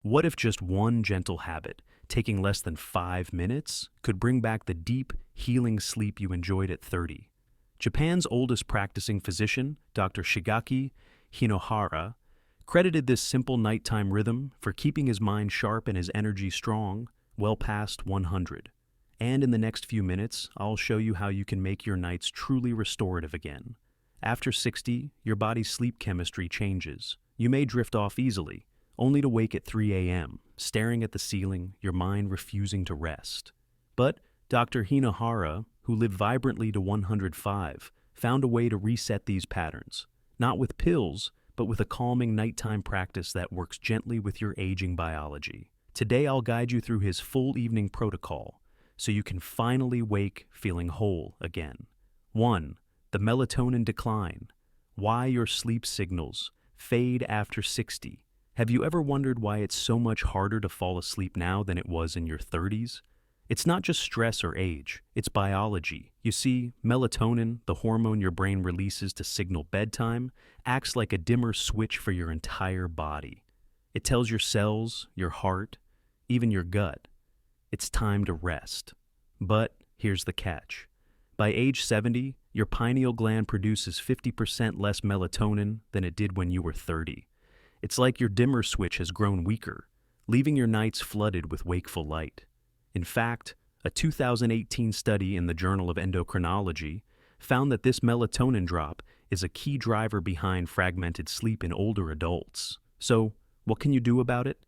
What if just one gentle habit, taking less than 5 minutes, could bring back the deep, healing sleep you enjoyed at 30? Japan's oldest practicing physician, Dr. Shigaki Hinohara, credited this simple nighttime rhythm for keeping his mind sharp and his energy strong well past 100. And in the next few minutes, I'll show you how you can make your nights truly restorative again. After 60, your body's sleep chemistry changes. You may drift off easily, only to wake at 3 a.m., staring at the ceiling, your mind refusing to rest. But Dr. Hinohara, who lived vibrantly to 105, found a way to reset these patterns, not with pills, but with a calming nighttime practice that works gently with your aging biology. Today I'll guide you through his full evening protocol, so you can finally wake feeling whole again. 1. The melatonin decline. Why your sleep signals fade after 60. Have you ever wondered why it's so much harder to fall asleep now than it was in your 30s? It's not just stress or age, it's biology. You see, melatonin, the hormone your brain releases to signal bedtime, acts like a dimmer switch for your entire body. It tells your cells, your heart, even your gut, it's time to rest. But here's the catch. By age 70, your pineal gland produces 50% less melatonin than it did when you were 30. It's like your dimmer switch has grown weaker, leaving your nights flooded with wakeful light. In fact, a 2018 study in the Journal of Endocrinology found that this melatonin drop is a key driver behind fragmented sleep in older adults. So, what can you do about it?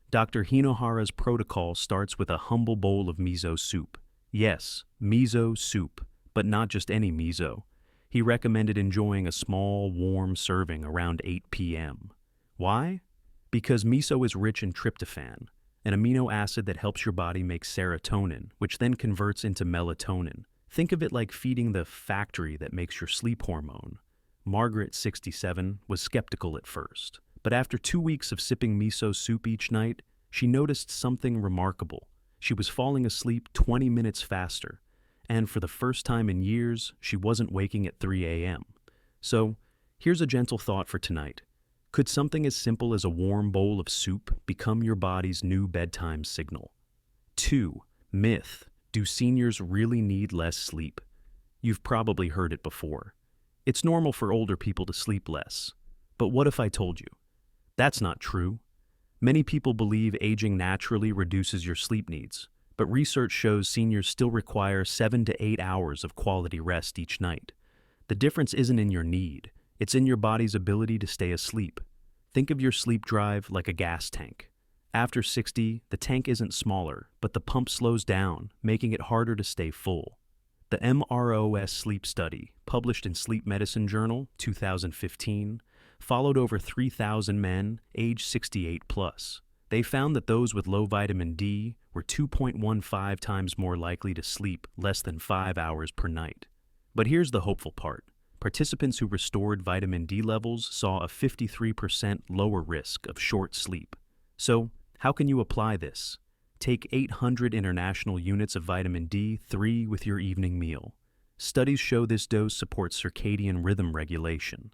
Dr. Hinohara's protocol starts with a humble bowl of miso soup. Yes, miso soup, but not just any miso. He recommended enjoying a small, warm serving around 8 p.m. Why? Because miso is rich in tryptophan, an amino acid that helps your body make serotonin, which then converts into melatonin. Think of it like feeding the factory that makes your sleep hormone. Margaret, 67, was skeptical at first. But after 2 weeks of sipping miso soup each night, she noticed something remarkable. She was falling asleep 20 minutes faster, and for the first time in years, she wasn't waking at 3 a.m. So, here's a gentle thought for tonight. Could something as simple as a warm bowl of soup become your body's new bedtime signal? 2. Myth. Do seniors really need less sleep? You've probably heard it before. It's normal for older people to sleep less. But what if I told you? That's not true. Many people believe aging naturally reduces your sleep needs, but research shows seniors still require 7 to 8 hours of quality rest each night. The difference isn't in your need, it's in your body's ability to stay asleep. Think of your sleep drive like a gas tank. After 60, the tank isn't smaller, but the pump slows down, making it harder to stay full. The MROS sleep study, published in Sleep Medicine Journal, 2015, followed over 3,000 men aged 68 plus. They found that those with low vitamin D were 2.15 times more likely to sleep less than 5 hours per night. But here's the hopeful part. Participants who restored vitamin D levels saw a 53% lower risk of short sleep. So, how can you apply this? Take 800 international units of vitamin D3 with your evening meal. Studies show this dose supports circadian rhythm regulation.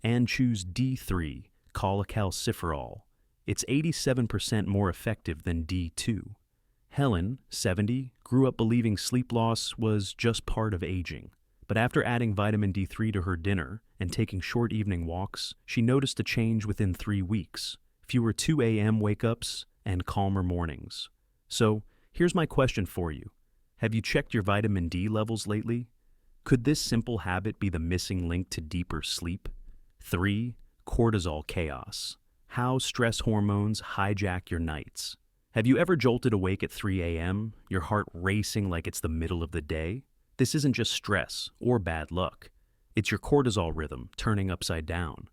And choose D3, cholecalciferol. It's 87% more effective than D2. Helen, 70, grew up believing sleep loss was just part of aging. But after adding vitamin D3 to her dinner and taking short evening walks, she noticed a change within 3 weeks. Fewer 2 a.m. wake-ups and calmer mornings. So, here's my question for you. Have you checked your vitamin D levels lately? Could this simple habit be the missing link to deeper sleep? 3. Cortisol chaos. How stress hormones hijack your nights. Have you ever jolted awake at 3 a.m., your heart racing like it's the middle of the day? This isn't just stress or bad luck. It's your cortisol rhythm turning upside down.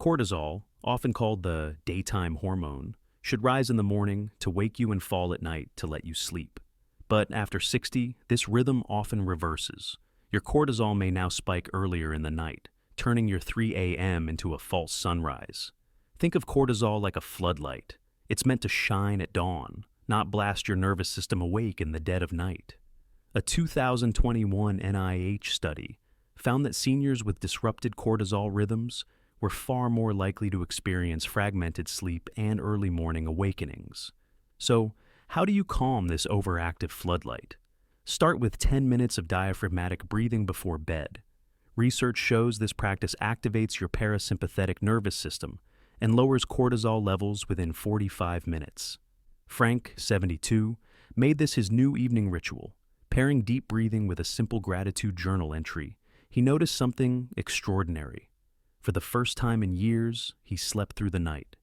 Cortisol, often called the daytime hormone, should rise in the morning to wake you and fall at night to let you sleep. But after 60, this rhythm often reverses. Your cortisol may now spike earlier in the night, turning your 3 a.m. into a false sunrise. Think of cortisol like a floodlight. It's meant to shine at dawn, not blast your nervous system awake in the dead of night. A 2021 NIH study found that seniors with disrupted cortisol rhythms we're far more likely to experience fragmented sleep and early morning awakenings. So, how do you calm this overactive floodlight? Start with 10 minutes of diaphragmatic breathing before bed. Research shows this practice activates your parasympathetic nervous system and lowers cortisol levels within 45 minutes. Frank, 72, made this his new evening ritual. Pairing deep breathing with a simple gratitude journal entry, he noticed something extraordinary. For the first time in years, he slept through the night.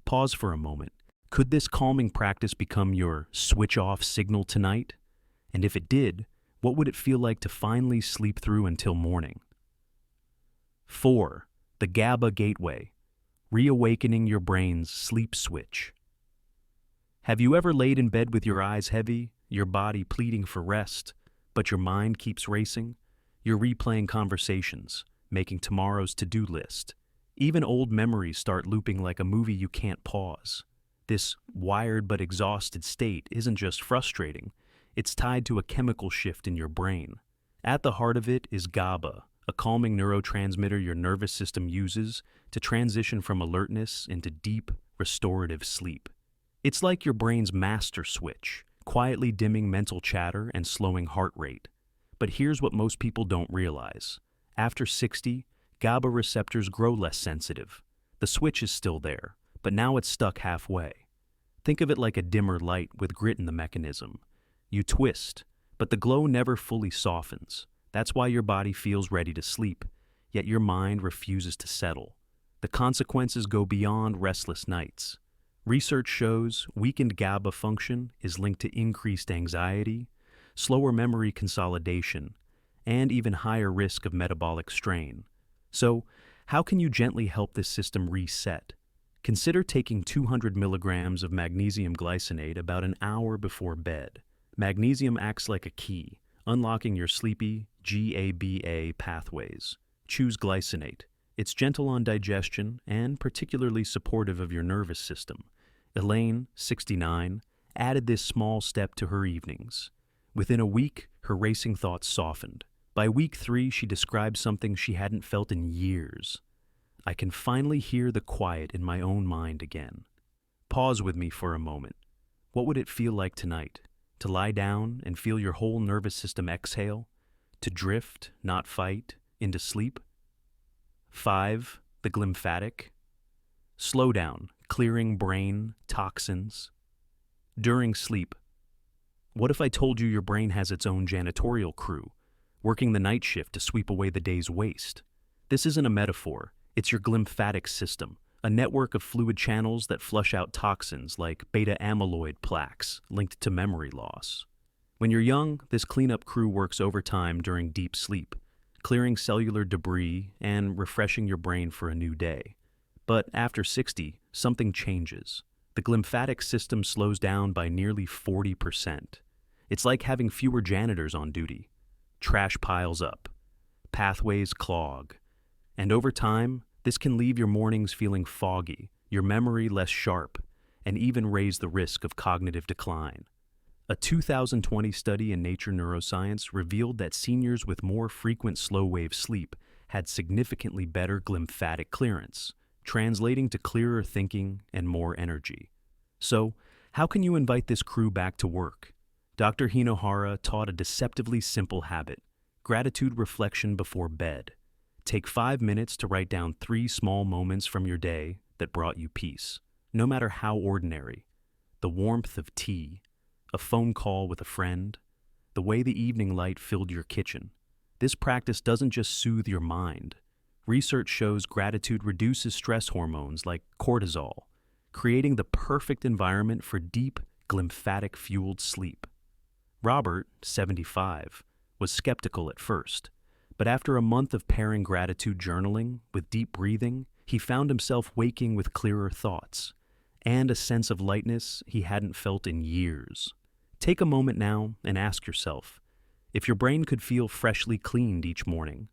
Pause for a moment. Could this calming practice become your switch-off signal tonight? And if it did, what would it feel like to finally sleep through until morning? 4. The GABA Gateway. Reawakening your brain's sleep switch. Have you ever laid in bed with your eyes heavy, your body pleading for rest, but your mind keeps racing? You're replaying conversations, making tomorrow's to-do list. Even old memories start looping like a movie you can't pause. This wired but exhausted state isn't just frustrating, it's tied to a chemical shift in your brain. At the heart of it is GABA, a calming neurotransmitter your nervous system uses to transition from alertness into deep, restorative sleep. It's like your brain's master switch, quietly dimming mental chatter and slowing heart rate. But here's what most people don't realize. After 60, GABA receptors grow less sensitive. The switch is still there, but now it's stuck halfway. Think of it like a dimmer light with grit in the mechanism. You twist, but the glow never fully softens. That's why your body feels ready to sleep, yet your mind refuses to settle. The consequences go beyond restless nights. Research shows weakened GABA function is linked to increased anxiety, slower memory consolidation, and even higher risk of metabolic strain. So, how can you gently help this system reset? Consider taking 200 milligrams of magnesium glycinate about an hour before bed. Magnesium acts like a key, unlocking your sleepy GABA pathways. Choose glycinate. It's gentle on digestion and particularly supportive of your nervous system. Elaine, 69, added this small step to her evenings. Within a week, her racing thoughts softened. By week 3, she described something she hadn't felt in years. I can finally hear the quiet in my own mind again. Pause with me for a moment. What would it feel like tonight? To lie down and feel your whole nervous system exhale? To drift, not fight, into sleep? 5. The glymphatic. Slow down, clearing brain, toxins. During sleep. What if I told you your brain has its own janitorial crew, working the night shift to sweep away the day's waste? This isn't a metaphor, it's your glymphatic system, a network of fluid channels that flush out toxins like beta-amyloid plaques linked to memory loss. When you're young, this cleanup crew works overtime during deep sleep, clearing cellular debris and refreshing your brain for a new day. But after 60, something changes. The glymphatic system slows down by nearly 40%. It's like having fewer janitors on duty. Trash piles up. Pathways clog. And over time, this can leave your mornings feeling foggy, your memory less sharp, and even raise the risk of cognitive decline. A 2020 study in Nature Neuroscience revealed that seniors with more frequent slow-wave sleep had significantly better glymphatic clearance, translating to clearer thinking and more energy. So, how can you invite this crew back to work? Dr. Hinohara taught a deceptively simple habit: gratitude reflection before bed. Take 5 minutes to write down 3 small moments from your day that brought you peace, no matter how ordinary. The warmth of tea, a phone call with a friend, the way the evening light filled your kitchen. This practice doesn't just soothe your mind. Research shows gratitude reduces stress hormones like cortisol, creating the perfect environment for deep, glymphatic-fueled sleep. Robert, 75, was skeptical at first, but after a month of pairing gratitude journaling with deep breathing, he found himself waking with clearer thoughts and a sense of lightness he hadn't felt in years. Take a moment now and ask yourself, if your brain could feel freshly cleaned each morning,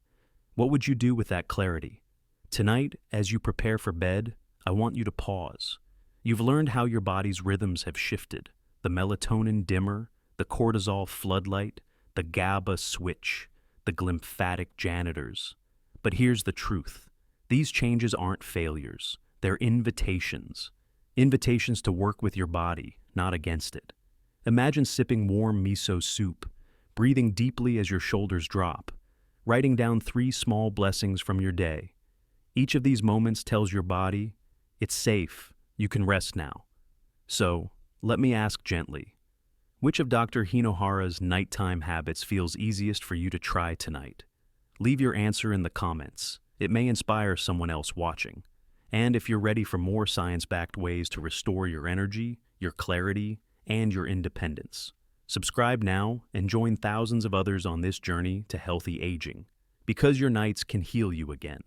what would you do with that clarity? Tonight, as you prepare for bed, I want you to pause. You've learned how your body's rhythms have shifted: the melatonin dimmer, the cortisol floodlight, the GABA switch, the glymphatic janitors. But here's the truth. These changes aren't failures, they're invitations. Invitations to work with your body, not against it. Imagine sipping warm miso soup, breathing deeply as your shoulders drop, writing down 3 small blessings from your day. Each of these moments tells your body, it's safe, you can rest now. So, let me ask gently, which of Dr. Hinohara's nighttime habits feels easiest for you to try tonight? Leave your answer in the comments. It may inspire someone else watching. And if you're ready for more science-backed ways to restore your energy, your clarity, and your independence, subscribe now and join thousands of others on this journey to healthy aging, because your nights can heal you again.